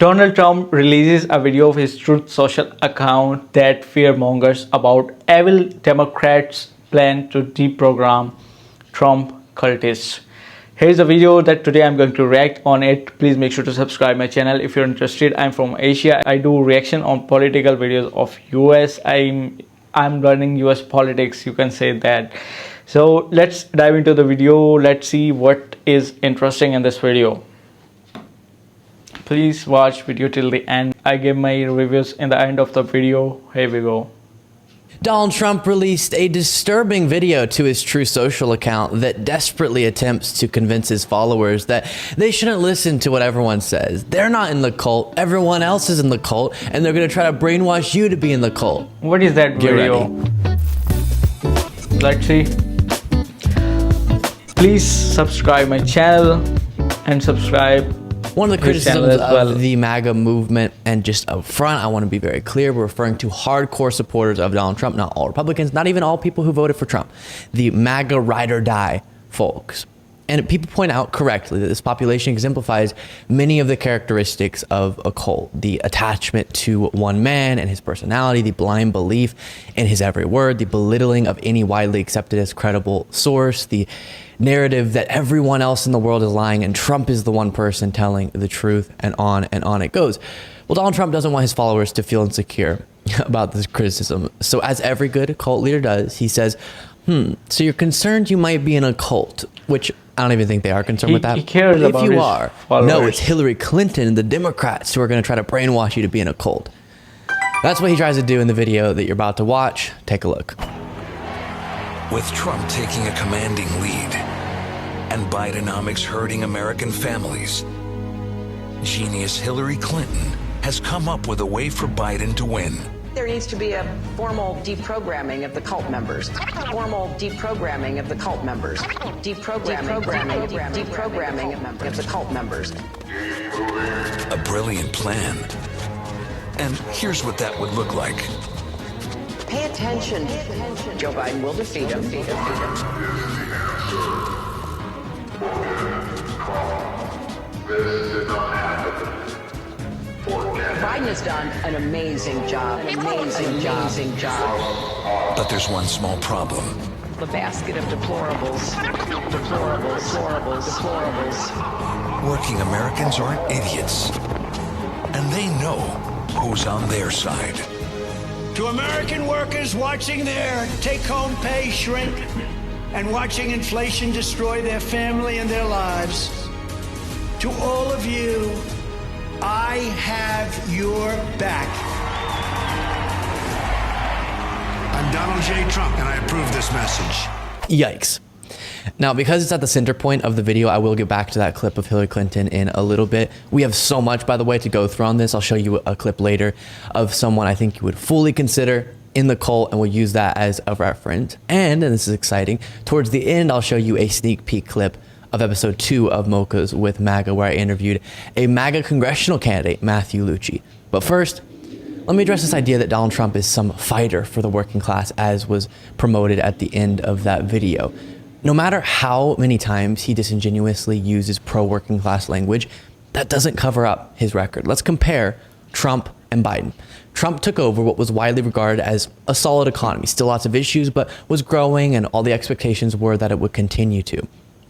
Donald Trump releases a video of his Truth Social account that fearmongers about evil Democrats' plan to deprogram Trump cultists. Here's a video that today I'm going to react on it. Please make sure to subscribe my channel if you're interested. I'm from Asia. I do reaction on political videos of US. I'm learning US politics, you can say that. So let's dive into the video. Let's see what is interesting in this video. Please watch video till the end. I give my reviews in the end of the video. Here we go. Donald Trump released a disturbing video to his Truth Social account that desperately attempts to convince his followers that they shouldn't listen to what everyone says. They're not in the cult, everyone else is in the cult, and they're going to try to brainwash you to be in the cult. What is that video? Let's see. Please subscribe my channel and subscribe. One of the criticisms of the MAGA movement, and just up front, I want to be very clear, we're referring to hardcore supporters of Donald Trump, not all Republicans, not even all people who voted for Trump. The MAGA ride or die folks. And people point out correctly that this population exemplifies many of the characteristics of a cult. The attachment to one man and his personality, the blind belief in his every word, the belittling of any widely accepted as credible source, the narrative that everyone else in the world is lying and Trump is the one person telling the truth, and on it goes. Well, Donald Trump doesn't want his followers to feel insecure about this criticism. So as every good cult leader does, he says, so you're concerned you might be in a cult, which I don't even think they are concerned with that. He cares if about you his are, followers. No, it's Hillary Clinton and the Democrats who are going to try to brainwash you to be in a cult. That's what he tries to do in the video that you're about to watch. Take a look. With Trump taking a commanding lead and Bidenomics hurting American families, genius Hillary Clinton has come up with a way for Biden to win. There needs to be a formal deprogramming of the cult members. Formal deprogramming of the cult members. Deprogramming of the cult members. A brilliant plan. And here's what that would look like. Pay attention. Joe Biden will defeat him. This did not happen. Biden has done an amazing job. Amazing job. But there's one small problem. The basket of deplorables. Working Americans aren't idiots. And they know who's on their side. To American workers watching their take-home pay shrink and watching inflation destroy their family and their lives, to all of you, I have your back. I'm Donald J. Trump, and I approve this message. Yikes. Now, because it's at the center point of the video, I will get back to that clip of Hillary Clinton in a little bit. We have so much, by the way, to go through on this. I'll show you a clip later of someone I think you would fully consider in the cult, and we'll use that as a reference. And this is exciting, towards the end, I'll show you a sneak peek clip of episode 2 of Mochas with MAGA, where I interviewed a MAGA congressional candidate, Matthew Lucci. But first, let me address this idea that Donald Trump is some fighter for the working class, as was promoted at the end of that video. No matter how many times he disingenuously uses pro-working class language, that doesn't cover up his record. Let's compare Trump and Biden. Trump took over what was widely regarded as a solid economy, still lots of issues, but was growing, and all the expectations were that it would continue to.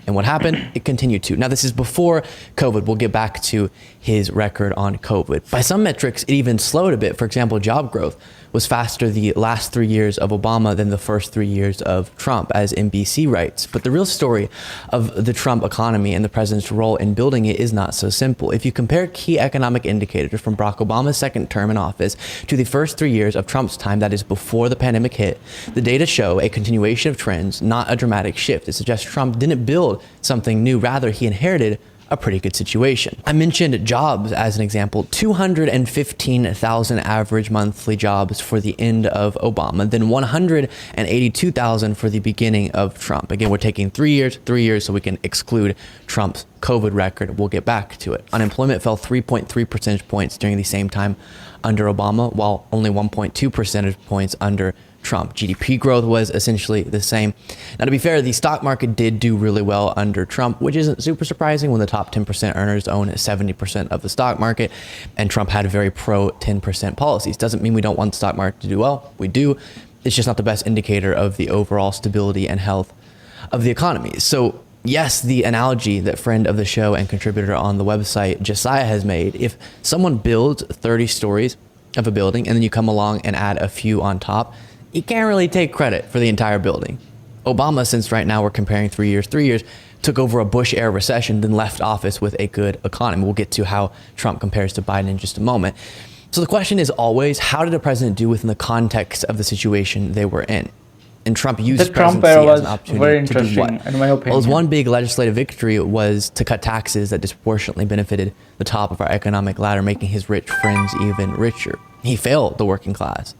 And what happened? It continued to. Now, this is before COVID. We'll get back to his record on COVID. By some metrics, it even slowed a bit. For example, job growth was faster the last 3 years of Obama than the first 3 years of Trump, as NBC writes. But the real story of the Trump economy and the president's role in building it is not so simple. If you compare key economic indicators from Barack Obama's second term in office to the first 3 years of Trump's time, that is before the pandemic hit, the data show a continuation of trends, not a dramatic shift. It suggests Trump didn't build something new. Rather, he inherited a pretty good situation. I mentioned jobs as an example. 215,000 average monthly jobs for the end of Obama, then 182,000 for the beginning of Trump. Again, we're taking 3 years so we can exclude Trump's COVID record. We'll get back to it. Unemployment fell 3.3 percentage points during the same time under Obama, while only 1.2 percentage points under Trump. GDP growth was essentially the same. Now, to be fair, the stock market did do really well under Trump, which isn't super surprising when the top 10% earners own 70% of the stock market, and Trump had very pro 10% policies. Doesn't mean we don't want the stock market to do well. We do. It's just not the best indicator of the overall stability and health of the economy. So yes, the analogy that friend of the show and contributor on the website, Josiah, has made, if someone builds 30 stories of a building and then you come along and add a few on top, you can't really take credit for the entire building. Obama, since right now we're comparing 3 years, took over a Bush-era recession, then left office with a good economy. We'll get to how Trump compares to Biden in just a moment. So the question is always, how did the president do within the context of the situation they were in? And Trump used The Trump presidency era as an was opportunity very to do interesting, what? in my opinion. Well, his one big legislative victory was to cut taxes that disproportionately benefited the top of our economic ladder, making his rich friends even richer. He failed the working class.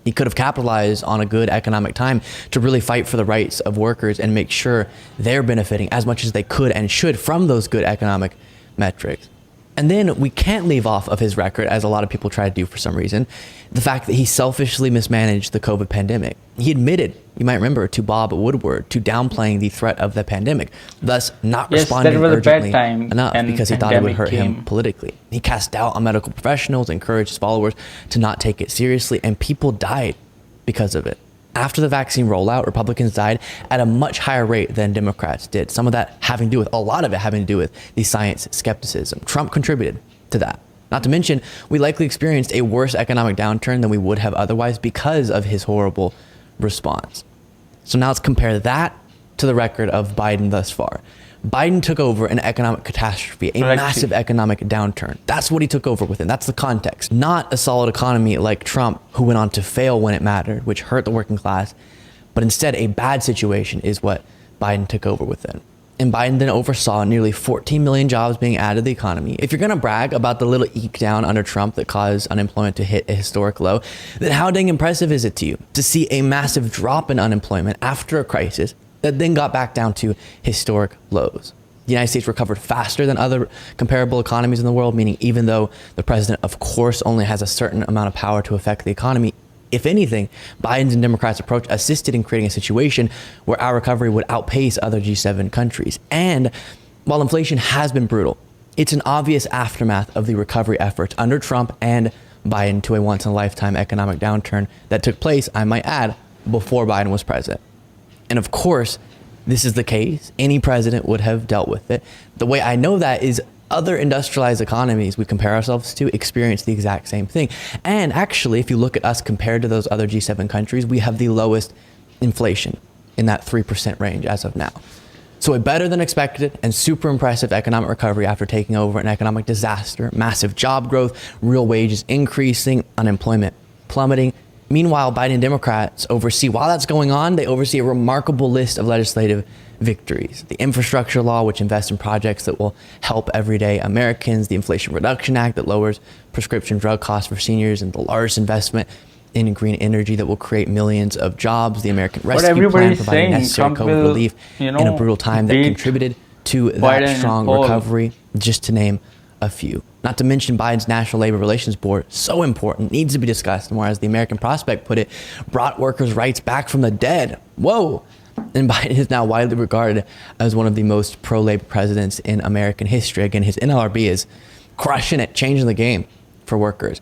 He could have capitalized on a good economic time to really fight for the rights of workers and make sure they're benefiting as much as they could and should from those good economic metrics. And then we can't leave off of his record, as a lot of people try to do for some reason, the fact that he selfishly mismanaged the COVID pandemic. He admitted, you might remember, to Bob Woodward, to downplaying the threat of the pandemic, thus not Yes, responding that was a bad urgently time enough and because he thought it would pandemic hurt him came. politically. He cast doubt on medical professionals, encouraged his followers to not take it seriously, and people died because of it. After the vaccine rollout, Republicans died at a much higher rate than Democrats did. Some of that having to do with, a lot of it having to do with the science skepticism. Trump contributed to that. Not to mention, we likely experienced a worse economic downturn than we would have otherwise because of his horrible response. So now let's compare that to the record of Biden thus far. Biden took over an economic catastrophe, a massive economic downturn. That's what he took over within. That's the context. Not a solid economy like Trump, who went on to fail when it mattered, which hurt the working class. But instead, a bad situation is what Biden took over within. And Biden then oversaw nearly 14 million jobs being added to the economy. If you're going to brag about the little eke down under Trump that caused unemployment to hit a historic low, then how dang impressive is it to you to see a massive drop in unemployment after a crisis that then got back down to historic lows? The United States recovered faster than other comparable economies in the world, meaning even though the president, of course, only has a certain amount of power to affect the economy, if anything, Biden's and Democrats' approach assisted in creating a situation where our recovery would outpace other G7 countries. And while inflation has been brutal, it's an obvious aftermath of the recovery efforts under Trump and Biden to a once-in-a-lifetime economic downturn that took place, I might add, before Biden was president. And of course, this is the case. Any president would have dealt with it. The way I know that is other industrialized economies we compare ourselves to experience the exact same thing. And actually, if you look at us compared to those other G7 countries, we have the lowest inflation in that 3% range as of now. So a better than expected and super impressive economic recovery after taking over an economic disaster, massive job growth, real wages increasing, unemployment plummeting. Meanwhile, Biden Democrats oversee, while that's going on, they oversee a remarkable list of legislative victories. The infrastructure law, which invests in projects that will help everyday Americans, the Inflation Reduction Act that lowers prescription drug costs for seniors, and the largest investment in green energy that will create millions of jobs, the American Rescue Plan providing necessary COVID relief in a brutal time that contributed to that strong recovery, just to name a few. Not to mention Biden's National Labor Relations Board, so important, needs to be discussed, and whereas the American Prospect put it, brought workers' rights back from the dead. Whoa! And Biden is now widely regarded as one of the most pro-labor presidents in American history. Again, his NLRB is crushing it, changing the game for workers.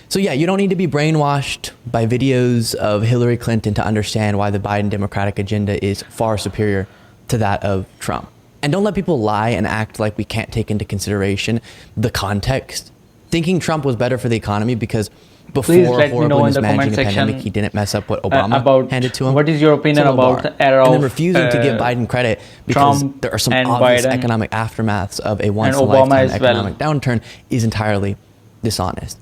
So yeah, you don't need to be brainwashed by videos of Hillary Clinton to understand why the Biden Democratic agenda is far superior to that of Trump. And don't let people lie and act like we can't take into consideration the context. Thinking Trump was better for the economy because before horribly mismanaging the pandemic, he didn't mess up what Obama handed to him. What is your opinion about the era of and then refusing to give Biden credit because Trump there are some and obvious Biden economic aftermaths of a once-in-a-lifetime economic downturn is entirely dishonest.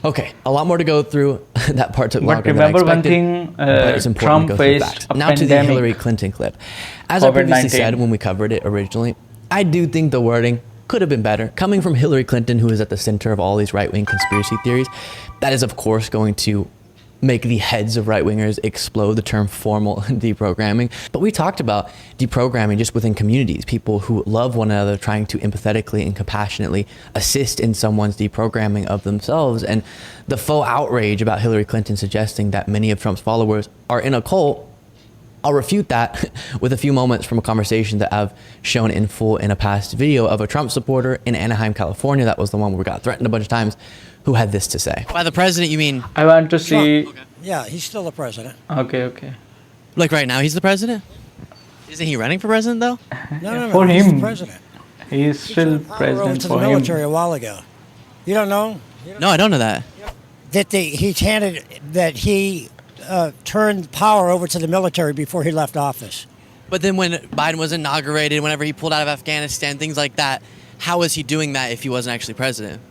Okay, a lot more to go through. That part took longer than I expected. But remember one thing, but it's important Trump to go through faced facts. a Now to the pandemic. Hillary Clinton clip. As I previously COVID-19. said when we covered it originally, I do think the wording could have been better. Coming from Hillary Clinton, who is at the center of all these right-wing conspiracy theories, that is, of course, going to make the heads of right-wingers explode, the term formal deprogramming. But we talked about deprogramming just within communities, people who love one another, trying to empathetically and compassionately assist in someone's deprogramming of themselves. And the faux outrage about Hillary Clinton suggesting that many of Trump's followers are in a cult, I'll refute that with a few moments from a conversation that I've shown in full in a past video of a Trump supporter in Anaheim, California. That was the one where we got threatened a bunch of times, who had this to say. By the president, you mean I want to see. Yeah, he's still the president. Okay. like right now he's the president? Isn't he running for president though? No, For he's him. the president. He's still Power over president to the for him. military a while ago. You don't know No, I don't know that. that he turned power over to the military before he left office. But then when Biden was inaugurated, whenever he pulled out of Afghanistan, things like that, how was he doing that if he wasn't actually president?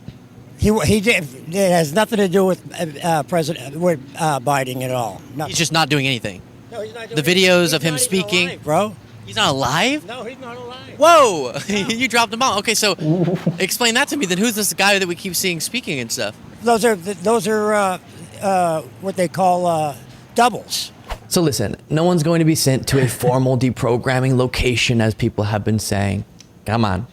He did. It has nothing to do with Biden at all. Nothing. He's just not doing anything. No, he's not The doing videos anything. of him He's not even speaking- alive, bro. He's not alive? No, he's not alive. Whoa! You dropped the bomb. Okay, so explain that to me. Then who's this guy that we keep seeing speaking and stuff? Those are what they call doubles. So listen, no one's going to be sent to a formal deprogramming location, as people have been saying. Come on.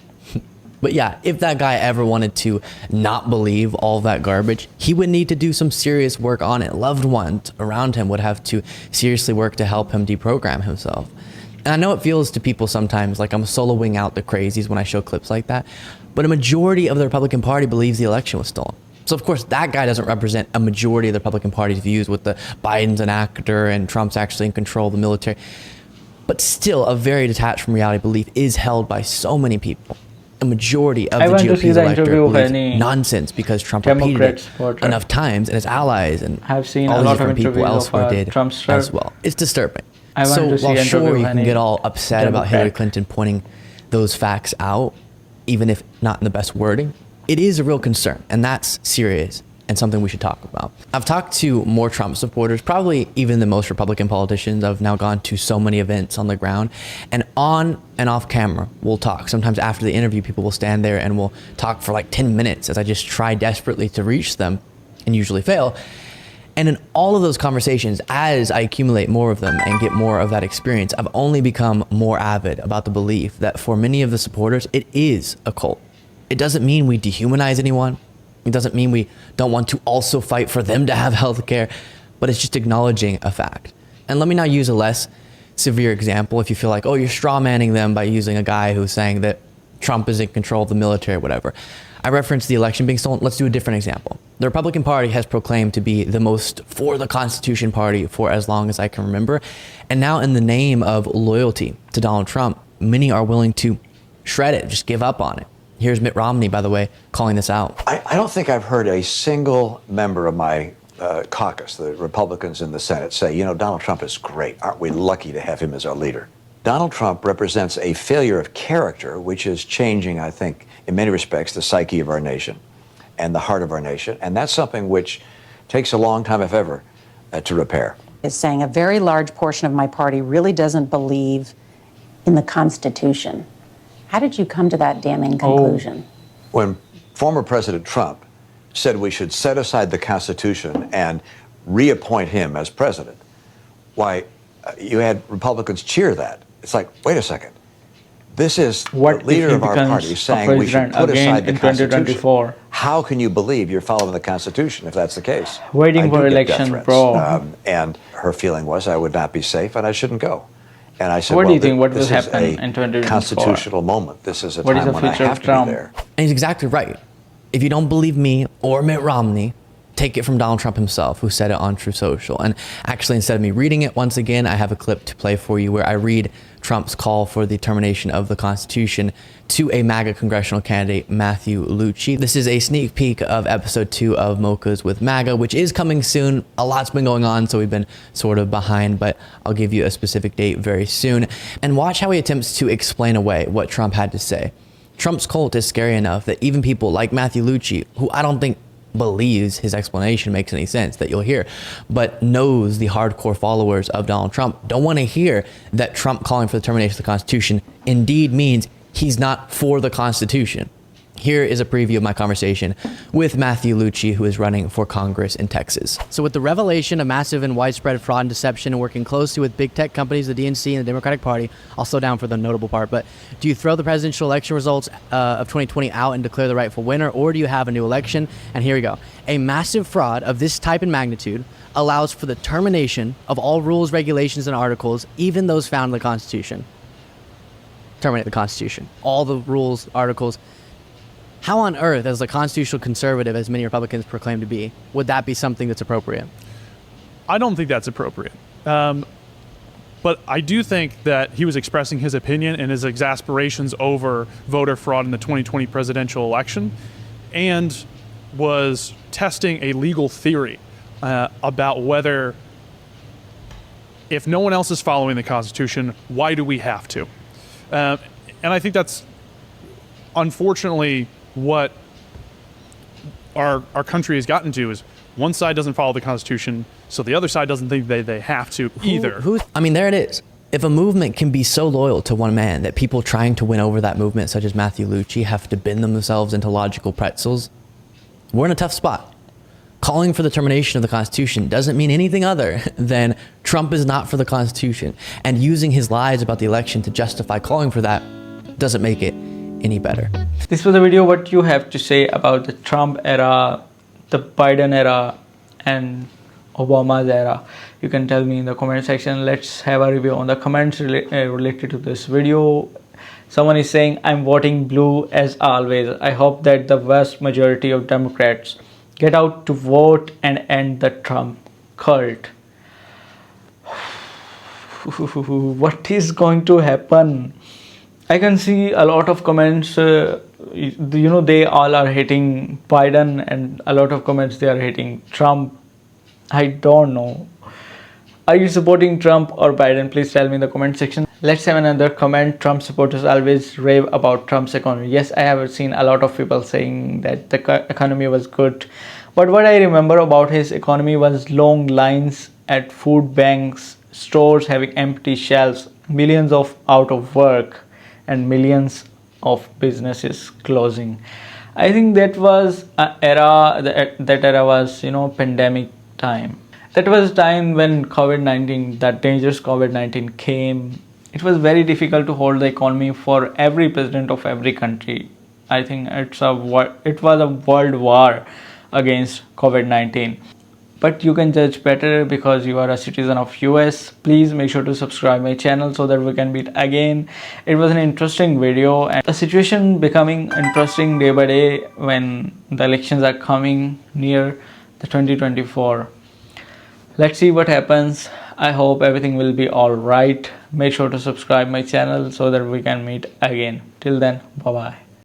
But yeah, if that guy ever wanted to not believe all that garbage, he would need to do some serious work on it. Loved ones around him would have to seriously work to help him deprogram himself. And I know it feels to people sometimes like I'm soloing out the crazies when I show clips like that, but a majority of the Republican Party believes the election was stolen. So of course that guy doesn't represent a majority of the Republican Party's views, with the Biden's an actor and Trump's actually in control of the military. But still, a very detached from reality belief is held by so many people. A majority of I the want to see GOP's the electorate interview of believes any nonsense because Trump Democrat repeated it supporter. enough times, and his allies and I've seen all a these lot of different people interviews of, elsewhere did Trumpster. as well. It's disturbing. I want So to see while interview sure you of can any get all upset about Hillary Democrat. Clinton pointing those facts out, even if not in the best wording, it is a real concern, and that's serious and something we should talk about. I've talked to more Trump supporters, probably even than most Republican politicians. I've now gone to so many events on the ground, and on and off camera, we'll talk. Sometimes after the interview, people will stand there and we'll talk for like 10 minutes as I just try desperately to reach them and usually fail. And in all of those conversations, as I accumulate more of them and get more of that experience, I've only become more avid about the belief that for many of the supporters, it is a cult. It doesn't mean we dehumanize anyone. It doesn't mean we don't want to also fight for them to have health care, but it's just acknowledging a fact. And let me now use a less severe example if you feel like, oh, you're straw manning them by using a guy who's saying that Trump is in control of the military or whatever. I referenced the election being stolen. Let's do a different example. The Republican Party has proclaimed to be the most for the Constitution party for as long as I can remember. And now in the name of loyalty to Donald Trump, many are willing to shred it, just give up on it. Here's Mitt Romney, by the way, calling this out. I don't think I've heard a single member of my caucus, the Republicans in the Senate, say, you know, Donald Trump is great. Aren't we lucky to have him as our leader? Donald Trump represents a failure of character, which is changing, I think, in many respects, the psyche of our nation and the heart of our nation. And that's something which takes a long time, if ever, to repair. Is saying a very large portion of my party really doesn't believe in the Constitution. How did you come to that damning conclusion? When former President Trump said we should set aside the Constitution and reappoint him as president, why, you had Republicans cheer that. It's like, wait a second. This is What the leader if he of our becomes party a saying we should president put again aside the in Constitution. 2024? How can you believe you're following the Constitution if that's the case? Waiting I for do get election, death threats. bro. And her feeling was I would not be safe and I shouldn't go. And I said, What do well, you think? What will this is happen a in 2024? constitutional moment. This is a What is time the when I future of have to be Trump? there. And he's exactly right. If you don't believe me or Mitt Romney, take it from Donald Trump himself, who said it on Truth Social. And actually, instead of me reading it once again, I have a clip to play for you where I read Trump's call for the termination of the Constitution to a MAGA congressional candidate, Matthew Lucci. This is a sneak peek of episode 2 of Mochas with MAGA, which is coming soon. A lot's been going on, so we've been sort of behind, but I'll give you a specific date very soon. And watch how he attempts to explain away what Trump had to say. Trump's cult is scary enough that even people like Matthew Lucci, who I don't think believes his explanation makes any sense that you'll hear, but knows the hardcore followers of Donald Trump don't want to hear that Trump calling for the termination of the Constitution indeed means he's not for the Constitution. Here is a preview of my conversation with Matthew Lucci, who is running for Congress in Texas. So with the revelation of massive and widespread fraud and deception and working closely with big tech companies, the DNC and the Democratic Party, I'll slow down for the notable part, but do you throw the presidential election results of 2020 out and declare the rightful winner, or do you have a new election? And here we go. A massive fraud of this type and magnitude allows for the termination of all rules, regulations, and articles, even those found in the Constitution. Terminate the Constitution. All the rules, articles. How on earth, as a constitutional conservative, as many Republicans proclaim to be, would that be something that's appropriate? I don't think that's appropriate. But I do think that he was expressing his opinion and his exasperations over voter fraud in the 2020 presidential election, and was testing a legal theory about whether, if no one else is following the Constitution, why do we have to? And I think that's unfortunately what our country has gotten to, is one side doesn't follow the Constitution, so the other side doesn't think they have to either. I mean, there it is. If a movement can be so loyal to one man that people trying to win over that movement, such as Matthew Lucci, have to bend themselves into logical pretzels, we're in a tough spot. Calling for the termination of the Constitution doesn't mean anything other than Trump is not for the Constitution. And using his lies about the election to justify calling for that doesn't make it any better. This was a video. What you have to say about the Trump era, the Biden era, and Obama's era? You can tell me in the comment section. Let's have a review on the comments related to this video. Someone is saying, I'm voting blue as always. I hope that the vast majority of Democrats get out to vote and end the Trump cult. What is going to happen? I can see a lot of comments, they all are hating Biden, and a lot of comments they are hating Trump. I don't know. Are you supporting Trump or Biden? Please tell me in the comment section. Let's have another comment. Trump supporters always rave about Trump's economy. Yes, I have seen a lot of people saying that the economy was good. But what I remember about his economy was long lines at food banks, stores having empty shelves, millions of out of work, and millions of businesses closing. I think that was an era, that era was, pandemic time. That was time when COVID-19, that dangerous COVID-19 came. It was very difficult to hold the economy for every president of every country. I think it was a world war against COVID-19. But you can judge better because you are a citizen of US. Please make sure to subscribe my channel so that we can meet again. It was an interesting video, and the situation becoming interesting day by day when the elections are coming near the 2024. Let's see what happens. I hope everything will be all right. Make sure to subscribe my channel so that we can meet again. Till then, bye bye.